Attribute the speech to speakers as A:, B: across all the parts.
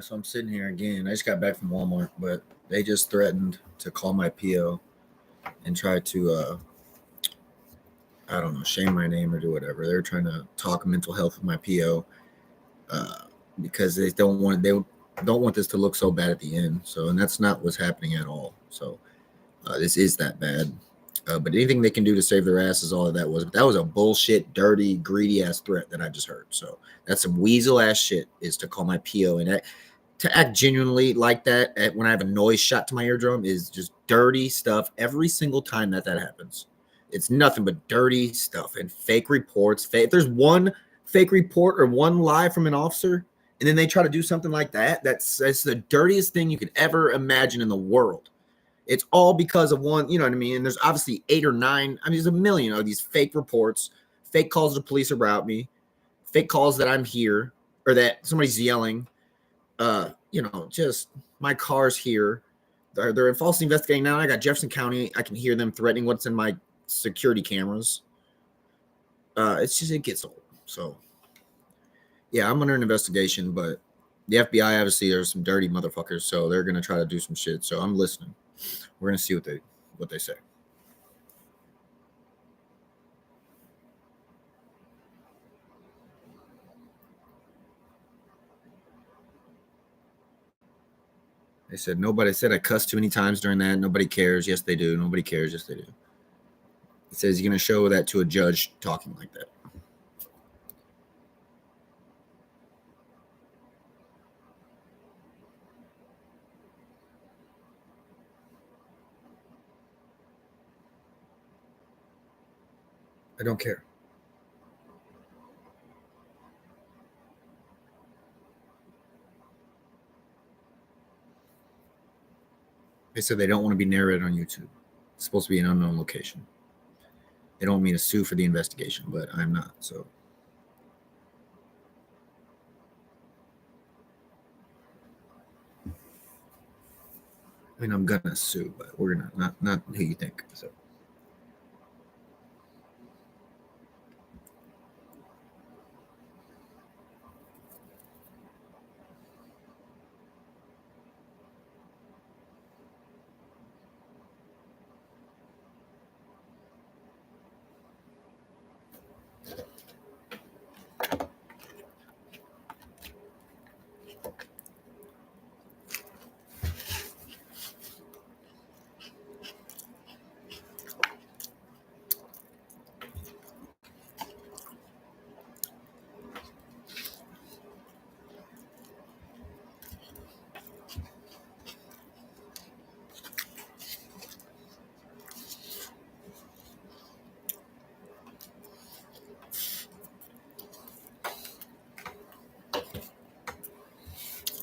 A: So I'm sitting here again. I just got back from Walmart, but they just threatened to call my PO and try to, I don't know, shame my name or do whatever. They're trying to talk mental health with my PO uh, because they don't want this to look so bad at the end. So, and that's not what's happening at all. So, this is that bad. But anything they can do to save their ass is all that was. But that was a bullshit, dirty, greedy ass threat that I just heard. So that's some weasel ass shit. Is to call my PO and to act genuinely like that when I have a noise shot to my eardrum is just dirty stuff every single time that happens. It's nothing but dirty stuff and fake reports. If there's one fake report or one lie from an officer, and then they try to do something like that, that's the dirtiest thing you could ever imagine in the world. It's all because of one, you know what I mean? And there's obviously 8 or 9, I mean, there's a million of these fake reports, fake calls to police about me, fake calls that I'm here or that somebody's yelling. Just my car's here. They're falsely investigating now. I got Jefferson County. I can hear them threatening what's in my security cameras. It gets old. So, yeah, I'm under an investigation, but the FBI obviously are some dirty motherfuckers, so they're gonna try to do some shit. So I'm listening. We're gonna see what they say. They said nobody said I cussed too many times during that. Nobody cares. Yes, they do. Nobody cares. Yes, they do. It says you're gonna show that to a judge talking like that. I don't care. They said they don't want to be narrated on YouTube. It's supposed to be an unknown location. They don't want me to sue for the investigation, but I'm not. So I mean, I'm gonna sue, but we're gonna not who you think. So.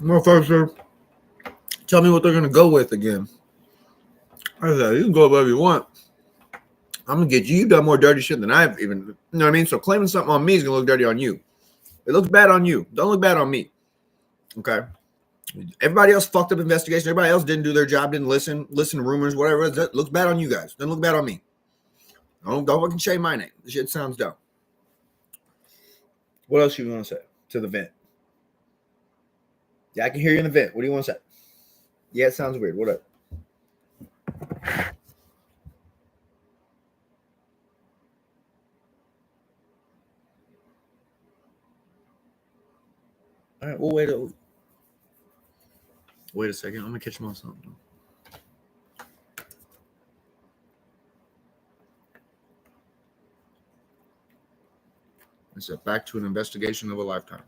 A: Motherfucker, tell me what they're gonna go with again. I said, you can go whatever you want. I'm gonna get you. You've done more dirty shit than I've even. You know what I mean? So claiming something on me is gonna look dirty on you. It looks bad on you. Don't look bad on me. Okay. Everybody else fucked up investigation. Everybody else didn't do their job. Didn't listen to rumors. Whatever. That looks bad on you guys. Doesn't look bad on me. Don't fucking shame my name. This shit sounds dumb. What else you want to say to the vent? Yeah, I can hear you in the vent. What do you want to say? Yeah, it sounds weird. What up? All right, we'll wait a second. I'm gonna catch him on something. It's back to an investigation of a lifetime.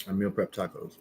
A: I meal prep tacos.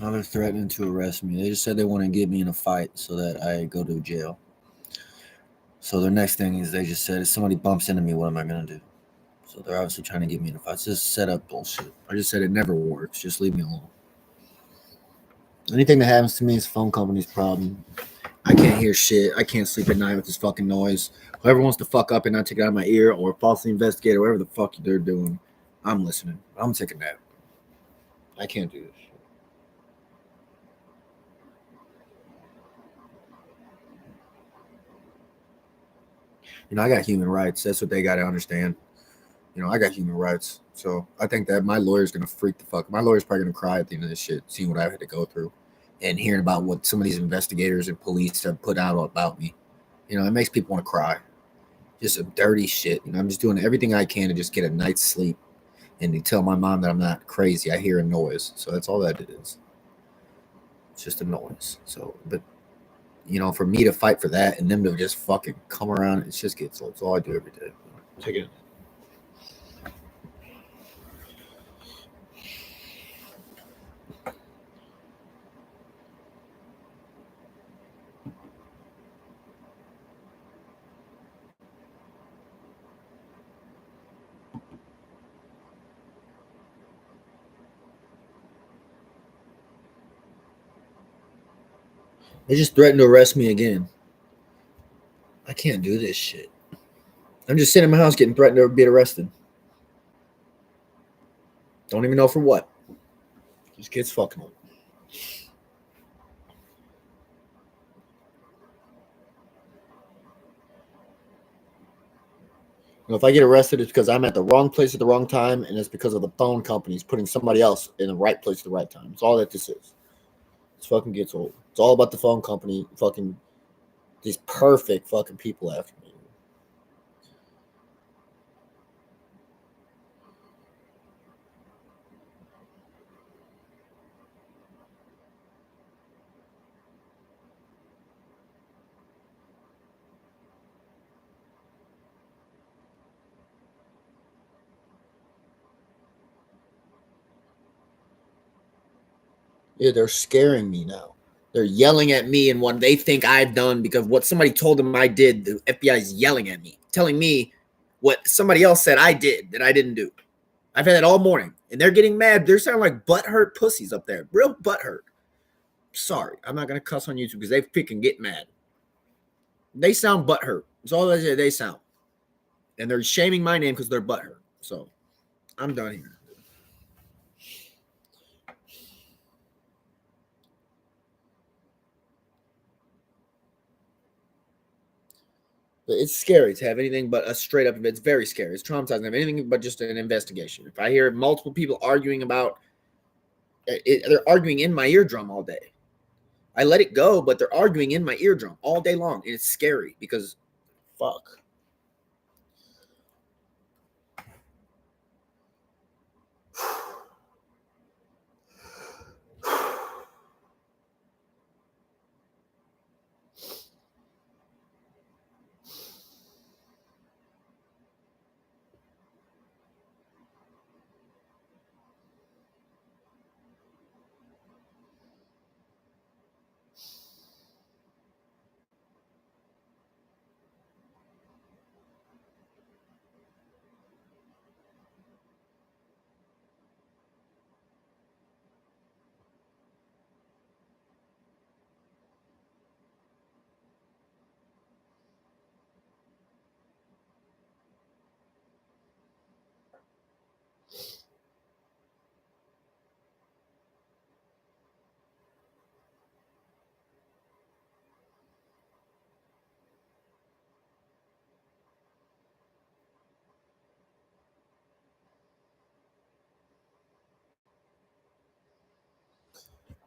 A: Now they're threatening to arrest me. They just said they want to get me in a fight so that I go to jail. So the next thing is they just said if somebody bumps into me, what am I gonna do? So they're obviously trying to get me in a fight. It's just set up bullshit. I just said it never works. Just leave me alone. Anything that happens to me is phone company's problem. I can't hear shit. I can't sleep at night with this fucking noise. Whoever wants to fuck up and not take it out of my ear or falsely investigate or whatever the fuck they're doing, I'm listening. I'm taking that. I can't do this. I got human rights. That's what they got to understand. I got human rights. So I think that my lawyer's going to freak the fuck. My lawyer's probably going to cry at the end of this shit, seeing what I've had to go through and hearing about what some of these investigators and police have put out about me. It makes people want to cry. Just some dirty shit. I'm just doing everything I can to just get a night's sleep and to tell my mom that I'm not crazy. I hear a noise. So that's all that it is. It's just a noise. So, but, for me to fight for that and them to just fucking come around, it just gets old. It's all I do every day. Take it. They just threatened to arrest me again. I can't do this shit. I'm just sitting in my house getting threatened to be arrested. Don't even know for what. Just kids fucking old. If I get arrested, it's because I'm at the wrong place at the wrong time, and it's because of the phone companies putting somebody else in the right place at the right time. It's all that this is. This fucking gets old. It's all about the phone company fucking these perfect fucking people after me. Yeah, they're scaring me now. They're yelling at me and what they think I've done because what somebody told them I did, the FBI is yelling at me, telling me what somebody else said I did that I didn't do. I've had that all morning, and they're getting mad. They're sounding like butthurt pussies up there. Real butthurt. Sorry, I'm not going to cuss on YouTube because they freaking get mad. They sound butthurt. That's all they sound. And they're shaming my name because they're butthurt. So, I'm done here. It's scary to have anything but a straight up. It's very scary. It's traumatizing to have anything but just an investigation. If I hear multiple people arguing about it, they're arguing in my eardrum all day. I let it go, but they're arguing in my eardrum all day long. And it's scary because fuck.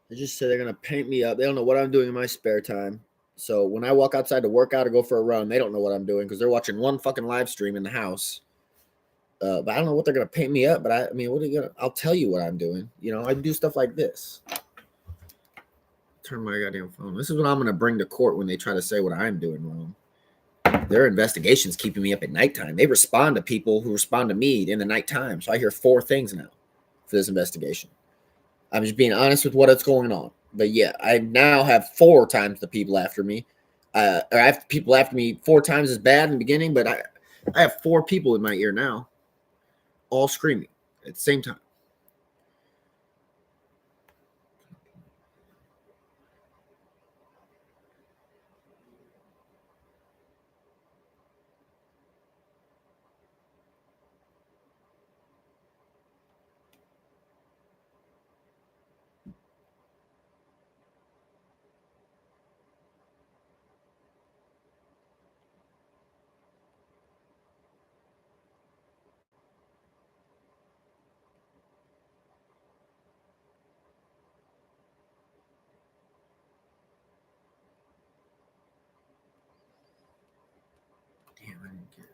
A: They just say they're gonna paint me up. They don't know what I'm doing in my spare time. So when I walk outside to work out or go for a run, they don't know what I'm doing because they're watching one fucking live stream in the house. But I don't know what they're gonna paint me up. But I mean, what are you gonna? I'll tell you what I'm doing. I do stuff like this. Turn my goddamn phone. This is what I'm gonna bring to court when they try to say what I'm doing wrong. Their investigation's keeping me up at nighttime. They respond to people who respond to me in the nighttime. So I hear 4 things now for this investigation. I'm just being honest with what's going on. But yeah, I now have 4 times the people after me. Or I have people after me 4 times as bad in the beginning, but I have 4 people in my ear now, all screaming at the same time. Damn, I didn't get it.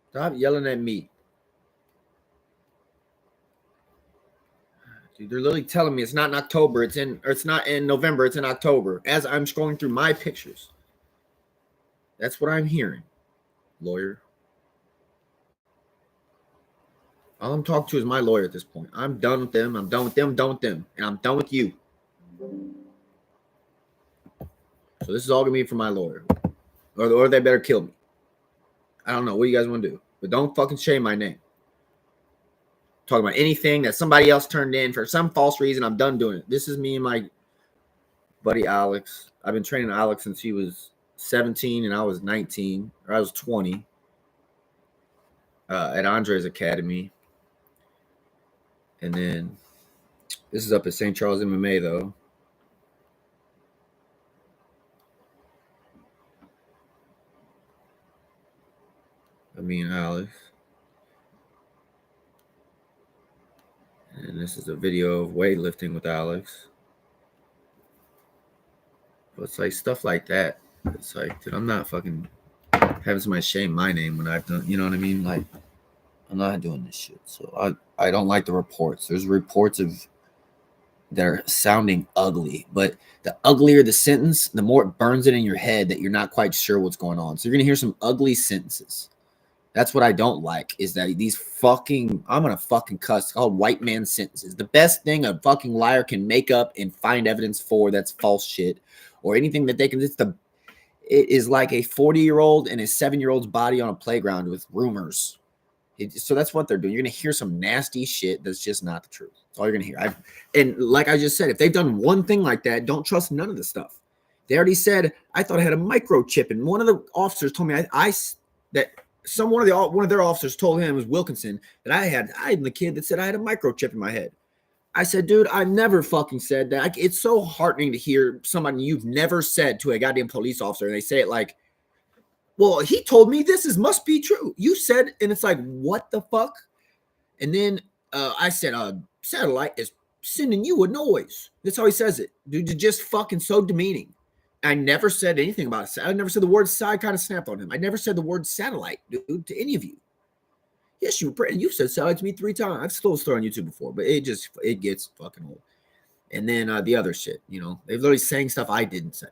A: Stop yelling at me. Dude, they're literally telling me it's not in October. It's not in November. It's in October. As I'm scrolling through my pictures, that's what I'm hearing. Lawyer. All I'm talking to is my lawyer at this point. I'm done with them. I'm done with them. I'm done with them, and I'm done with you. So this is all gonna be for my lawyer, or they better kill me. I don't know what you guys want to do, but don't fucking shame my name. Talking about anything that somebody else turned in for some false reason. I'm done doing it. This is me and my buddy Alex. I've been training Alex since he was 17 and I was 19, or I was 20, at Andre's Academy. And then this is up at St. Charles MMA, though. Me and Alex. And this is a video of weightlifting with Alex. But it's like stuff like that. It's like, dude, I'm not fucking having somebody shame my name when I've done, you know what I mean? Like, I'm not doing this shit. So I don't like the reports. There's reports of that are sounding ugly, but the uglier the sentence, the more it burns it in your head that you're not quite sure what's going on. So you're gonna hear some ugly sentences. That's what I don't like, is that these fucking, I'm gonna fucking cuss, called white man sentences. The best thing a fucking liar can make up and find evidence for that's false shit, or anything that they can, it is like a 40-year-old and a 7-year-old's body on a playground with rumors. So that's what they're doing. You're going to hear some nasty shit that's just not the truth. That's all you're going to hear. And like I just said, if they've done one thing like that, don't trust none of the stuff. They already said, I thought I had a microchip. And one of the officers told me that one of their officers told him, it was Wilkinson, that I'm the kid that said I had a microchip in my head. I said, dude, I never fucking said that. It's so heartening to hear somebody you've never said to a goddamn police officer. And they say it like, well, he told me this must be true. You said, and it's like, what the fuck? And then I said, satellite is sending you a noise. That's how he says it. Dude, just fucking so demeaning. I never said anything about it. I never said the word I kind of snapped on him. I never said the word satellite, dude, to any of you. Yes, you've said satellite to me 3 times. I've told a story on YouTube before, but it gets fucking old. And then the other shit, you know, they're literally saying stuff I didn't say.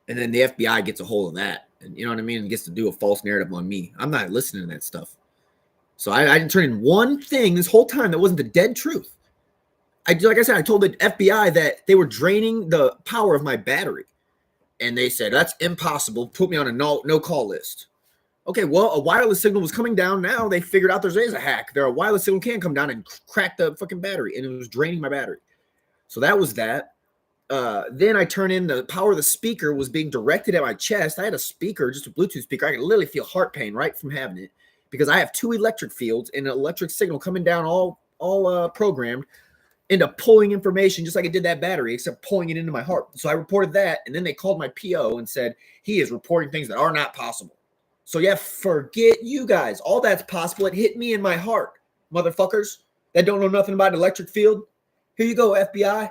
A: And then the FBI gets a hold of that, and you know what I mean, and gets to do a false narrative on me. I'm not listening to that stuff. So I didn't turn in one thing this whole time that wasn't the dead truth. Like I said, I told the FBI that they were draining the power of my battery, and they said that's impossible. Put me on a no call list. Okay, well, a wireless signal was coming down. Now they figured out there is a hack. A wireless signal can come down and crack the fucking battery, and it was draining my battery. So that was that. Then I turn in the power of the speaker was being directed at my chest. I had a speaker, just a Bluetooth speaker. I could literally feel heart pain right from having it because I have 2 electric fields and an electric signal coming down all programmed into pulling information just like it did that battery, except pulling it into my heart. So I reported that, and then they called my PO and said he is reporting things that are not possible. So yeah, forget you guys. All that's possible. It hit me in my heart, motherfuckers that don't know nothing about electric field. Here you go, FBI.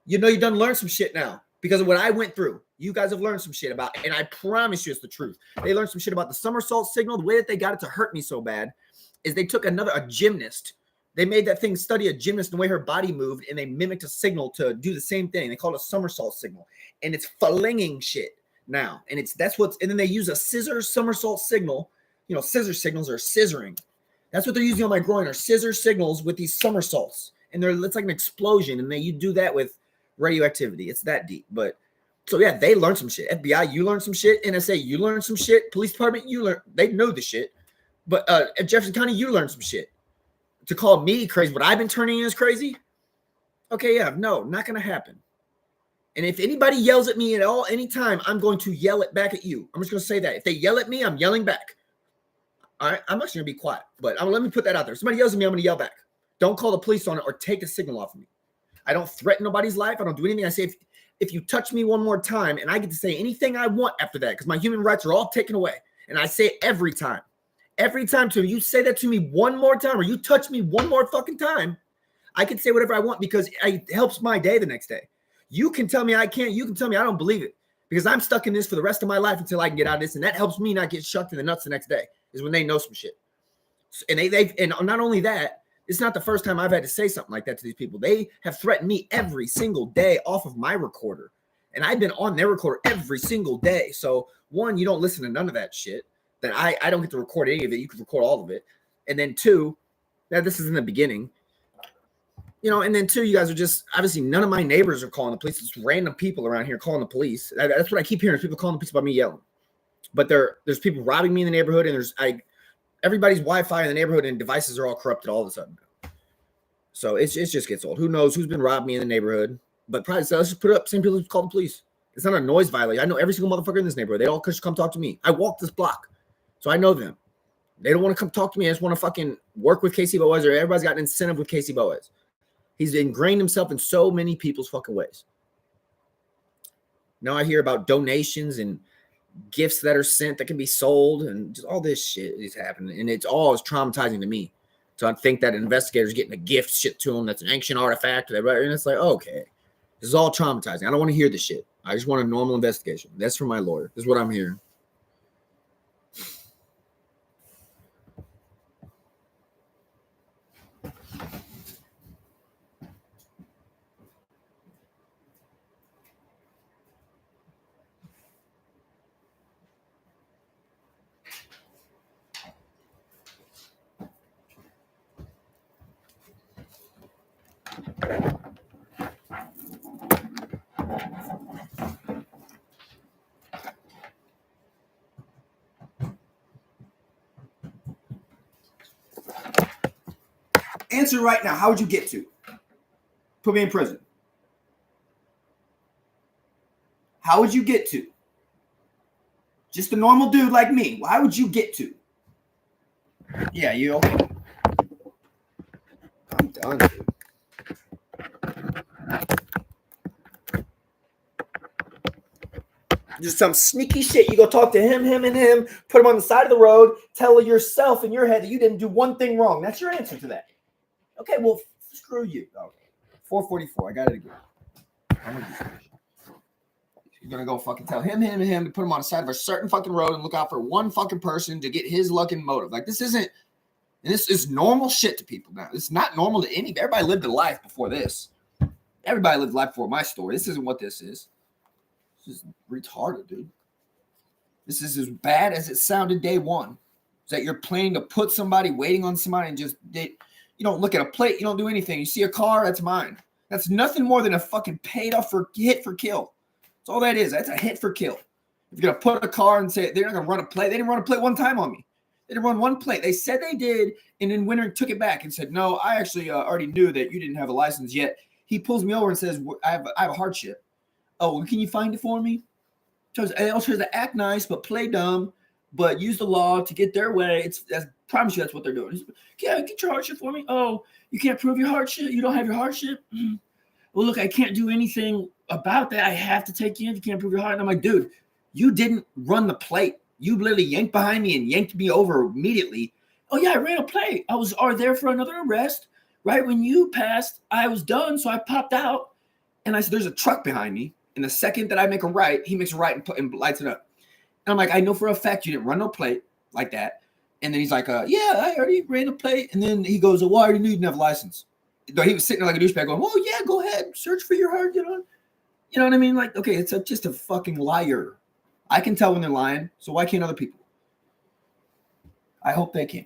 A: You know you done learned some shit now because of what I went through. You guys have learned some shit about, and I promise you it's the truth. They learned some shit about the somersault signal. The way that they got it to hurt me so bad is they took a gymnast. They made that thing study a gymnast and the way her body moved, and they mimicked a signal to do the same thing. They call it a somersault signal, and it's flinging shit now. And and then they use a scissor somersault signal. You know, scissor signals are scissoring. That's what they're using on my groin, are scissor signals with these somersaults. And it's like an explosion, and you do that with radioactivity. It's that deep. But so yeah, they learned some shit. FBI, you learned some shit. NSA, you learned some shit. Police department, they know the shit. But at Jefferson County, you learned some shit. To call me crazy, what I've been turning in is crazy. Okay, yeah, no, not gonna happen. And if anybody yells at me at all, anytime, I'm going to yell it back at you. I'm just gonna say that. If they yell at me, I'm yelling back. All right, I'm actually gonna be quiet, but let me put that out there. If somebody yells at me, I'm gonna yell back. Don't call the police on it or take the signal off of me. I don't threaten nobody's life. I don't do anything. I say if you touch me one more time, and I get to say anything I want after that, because my human rights are all taken away. And I say it every time. Every time to you say that to me one more time, or you touch me one more fucking time, I can say whatever I want because it helps my day the next day. You can tell me I can't. You can tell me I don't believe it because I'm stuck in this for the rest of my life until I can get out of this. And that helps me not get shucked in the nuts the next day is when they know some shit. And and not only that, it's not the first time I've had to say something like that to these people. They have threatened me every single day off of my recorder. And I've been on their recorder every single day. So one, you don't listen to none of that shit. That I don't get to record any of it. You can record all of it. And then two, now this is in the beginning. You know, and then two, you guys are just, obviously none of my neighbors are calling the police. It's random people around here calling the police. That's what I keep hearing is people calling the police about me yelling. But there's people robbing me in the neighborhood, and everybody's Wi-Fi in the neighborhood and devices are all corrupted all of a sudden. So it just gets old. Who knows who's been robbing me in the neighborhood? But probably so let's just put it up. Same people who call the police. It's not a noise violation. I know every single motherfucker in this neighborhood. They all come talk to me. I walk this block. So I know them. They don't want to come talk to me. I just want to fucking work with Casey Boaz, or everybody's got an incentive with Casey Boaz. He's ingrained himself in so many people's fucking ways. Now I hear about donations and gifts that are sent that can be sold, and just all this shit is happening. And it's all traumatizing to me. So I think that investigators getting a gift shit to them that's an ancient artifact, and it's like, okay, this is all traumatizing. I don't want to hear this shit. I just want a normal investigation. That's from my lawyer. This is what I'm hearing. Answer right now. How would you get to? Put me in prison. How would you get to? Just a normal dude like me. How would you get to? Yeah, you okay? I'm done, dude. Just some sneaky shit. You go talk to him, and him, put him on the side of the road, tell yourself in your head that you didn't do one thing wrong. That's your answer to that. Okay, well, screw you. Okay. 444. I got it again. You're going to go fucking tell him, to put him on the side of a certain fucking road and look out for one fucking person to get his luck and motive. Like, this isn't, and this is normal shit to people now. It's not normal to everybody lived a life before this.
B: Everybody lived life before my story. This isn't what this is. This is retarded, dude. This is as bad as it sounded day one. Is that you're planning to put somebody, waiting on somebody, and you don't look at a plate, you don't do anything. You see a car, that's mine. That's nothing more than a fucking paid off for hit for kill. That's all that is. That's a hit for kill. If you're gonna put a car and say they're not gonna run a plate, they didn't run a plate one time on me. They didn't run one plate. They said they did, and then Winter took it back and said, "No, I actually already knew that you didn't have a license yet." He pulls me over and says, "I have a hardship." Oh, well, can you find it for me? They all tries to act nice but play dumb, but use the law to get their way. I promise you that's what they're doing. Yeah, get your hardship for me. Oh, you can't prove your hardship. You don't have your hardship. Well, look, I can't do anything about that. I have to take you in. You can't prove your hardship. I'm like, dude, you didn't run the plate. You literally yanked behind me and yanked me over immediately. Oh yeah, I ran a plate. I was there for another arrest. Right when you passed, I was done, so I popped out, and I said, "There's a truck behind me." And the second that I make a right, he makes a right and lights it up. And I'm like, I know for a fact you didn't run no plate like that. And then he's like, yeah, I already ran a plate. And then he goes, well, I already knew you didn't have a license. Though he was sitting there like a douchebag going, oh, yeah, go ahead. Search for your heart. You know what I mean? Like, okay, it's just a fucking liar. I can tell when they're lying. So why can't other people? I hope they can.